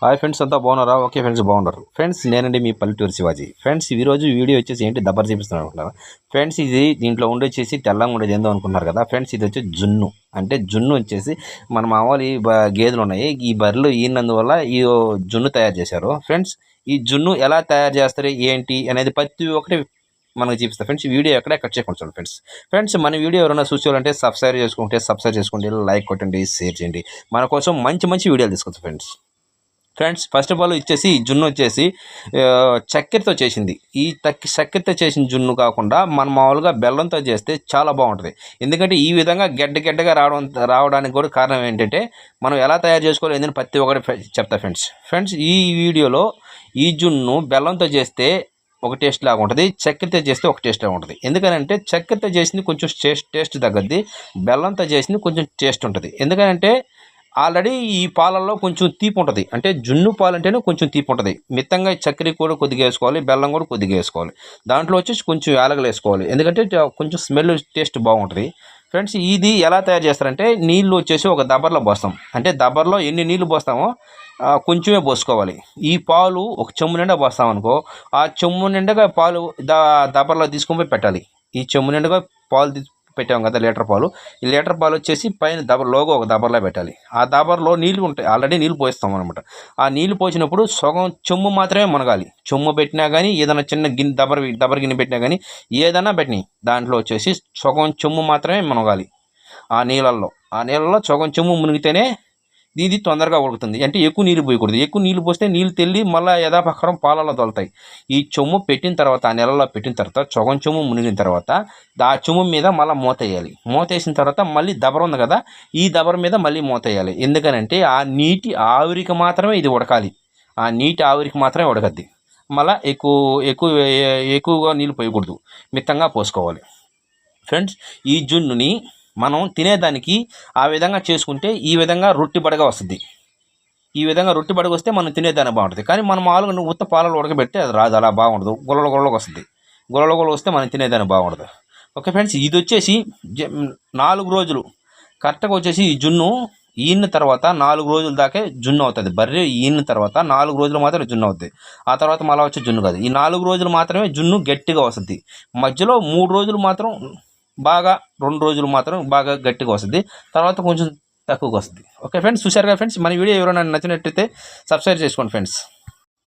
Hi friends, అంతా బాగున్నారా? Okay friends, బాగున్నారు ఫ్రెండ్స్. నేనండి మీ పల్లెటూరు శివాజీ. ఫ్రెండ్స్, ఈరోజు వీడియో వచ్చేసి ఏంటి దబ్బర్ చూపిస్తున్నాను అనుకుంటున్నారు ఫ్రెండ్స్. ఇది దీంట్లో ఉండొచ్చేసి తెల్లంగా ఉండేది ఏందో అనుకుంటున్నారు కదా ఫ్రెండ్స్. ఇది వచ్చి జున్ను. అంటే జున్ను వచ్చేసి మన మామూలు గేదెలు ఉన్నాయి, ఈ బర్రెలు ఈనందువల్ల ఈ జున్ను తయారు చేశారు ఫ్రెండ్స్. ఈ జున్ను ఎలా తయారు చేస్తారు ఏంటి అనేది ప్రతి ఒక్కటి మనకు చూపిస్తారు ఫ్రెండ్స్. వీడియో ఎక్కడ కట్ చేయకుండా చూడండి ఫ్రెండ్స్. ఫ్రెండ్స్, మన వీడియో ఎవరైనా చూసుకోవాలంటే సబ్స్క్రైబ్ చేసుకోండి, లైక్ కొట్టండి, షేర్ చేయండి. మన కోసం మంచి మంచి వీడియోలు తీసుకొచ్చు ఫ్రెండ్స్. ఫస్ట్ ఆఫ్ ఆల్ ఇచ్చేసి జున్ను వచ్చేసి చక్కెరతో చేసింది. ఈ చక్కెరతో చేసిన జున్ను కాకుండా మనం మామూలుగా బెల్లంతో చేస్తే చాలా బాగుంటుంది. ఎందుకంటే ఈ విధంగా గడ్డగా రావడానికి కూడా కారణం ఏంటంటే మనం ఎలా తయారు చేసుకోవాలి ఏంటంటే ప్రతి ఒక్కటి చెప్తా ఫ్రెండ్స్. ఈ వీడియోలో ఈ జున్ను బెల్లంతో చేస్తే ఒక టేస్ట్ లాగా ఉంటుంది, చక్కెరతో చేస్తే ఒక టేస్ట్ లాగా ఉంటుంది. ఎందుకనంటే చక్కెరతో చేసింది కొంచెం టేస్ట్ తగ్గద్ది, బెల్లంతో చేసింది కొంచెం టేస్ట్ ఉంటుంది. ఎందుకంటే ఆల్రెడీ ఈ పాలల్లో కొంచెం తీపి ఉంటుంది. అంటే జున్ను పాలు అంటేనే కొంచెం తీపి ఉంటుంది. మిత్తంగా చక్కెర కూడా కొద్దిగా వేసుకోవాలి, బెల్లం కూడా కొద్దిగా వేసుకోవాలి. దాంట్లో వచ్చేసి కొంచెం యాలకులు వేసుకోవాలి, ఎందుకంటే కొంచెం స్మెల్ టేస్ట్ బాగుంటుంది ఫ్రెండ్స్. ఇది ఎలా తయారు చేస్తారంటే నీళ్ళు వచ్చేసి ఒక దబ్బర్లో పోస్తాం. అంటే దబ్బర్లో ఎన్ని నీళ్ళు పోస్తామో కొంచెమే పోసుకోవాలి. ఈ పాలు ఒక చెమ్ము నిండా పోస్తామనుకో, ఆ చెమ్ము నిండగా పాలు దబ్బర్లో తీసుకొని పోయి పెట్టాలి. ఈ చెమ్ము నిండగా పాలు పెట్టాం కదా లీటర్ పాలు, ఈ లీటర్ పాలు వచ్చేసి పైన లోగో ఒక దబర్లో పెట్టాలి. ఆ దబర్లో నీళ్ళు ఉంటాయి, ఆల్రెడీ నీళ్ళు పోస్తాం అనమాట. ఆ నీళ్ళు పోసినప్పుడు సగం చెమ్ము మాత్రమే మునగాలి. చెమ్ము పెట్టినా కానీ ఏదైనా చిన్న గిన్నె దబర్ గిన్నె పెట్టినా కానీ ఏదైనా పెట్టినాయి దాంట్లో వచ్చేసి సగం చెమ్ము మాత్రమే మునగాలి. ఆ నీళ్ళల్లో సగం చెమ్ము మునిగితేనే ఇది తొందరగా ఉడుకుతుంది. అంటే ఎక్కువ నీళ్ళు పోయకూడదు. ఎక్కువ నీళ్ళు పోస్తే నీళ్ళు తెల్లి మళ్ళీ యథాప్రకారం పాలలో తోలుతాయి. ఈ చెమ్ము పెట్టిన తర్వాత ఆ నెలలో పెట్టిన తర్వాత సగం చెమ్ము మునిగిన తర్వాత ఆ చెమ్ము మీద మళ్ళీ మూత వేయాలి. మూత వేసిన తర్వాత మళ్ళీ దబర ఉంది కదా, ఈ దబర మీద మళ్ళీ మూత వేయాలి. ఎందుకనంటే ఆ నీటి ఆవిరికి మాత్రమే ఇది ఉడకాలి. ఆ నీటి ఆవిరికి మాత్రమే ఉడకద్ది. మళ్ళీ ఎక్కువగా నీళ్ళు పోయకూడదు, మిత్తంగా పోసుకోవాలి ఫ్రెండ్స్. ఈ జున్నుని మనం తినేదానికి ఆ విధంగా చేసుకుంటే ఈ విధంగా రొట్టి బడగా వస్తుంది. ఈ విధంగా రొట్టి బడగా వస్తే మనం తినేదానికి బాగుంటుంది. కానీ మనం మామూలుగా ఉత్త పాలలో ఉడకబెడితే అది రాదు, అలా బాగుండదు. గుల్లగా వస్తుంది. గుల్లగా వస్తే మనం తినేదానికి బాగుండదు. ఓకే ఫ్రెండ్స్, ఇది వచ్చేసి 4 రోజులు కరెక్ట్గా వచ్చేసి ఈ జున్ను ఈన తర్వాత 4 రోజుల దాకే జున్ను అవుతుంది. బర్రె ఈన తర్వాత 4 రోజులు మాత్రమే జున్ను అవుతుంది. ఆ తర్వాత మళ్ళీ వచ్చే జున్ను కాదు. ఈ 4 రోజులు మాత్రమే జున్ను గట్టిగా వస్తుంది. మధ్యలో 3 రోజులు మాత్రం బాగా, 2 రోజులు మాత్రం బాగా గట్టిగా వస్తుంది. తర్వాత కొంచెం తక్కువగా వస్తుంది. ఓకే ఫ్రెండ్స్, చూశారుగా ఫ్రెండ్స్. మన వీడియో ఎవరైనా నచ్చినట్టయితే సబ్స్క్రైబ్ చేసుకోండి ఫ్రెండ్స్.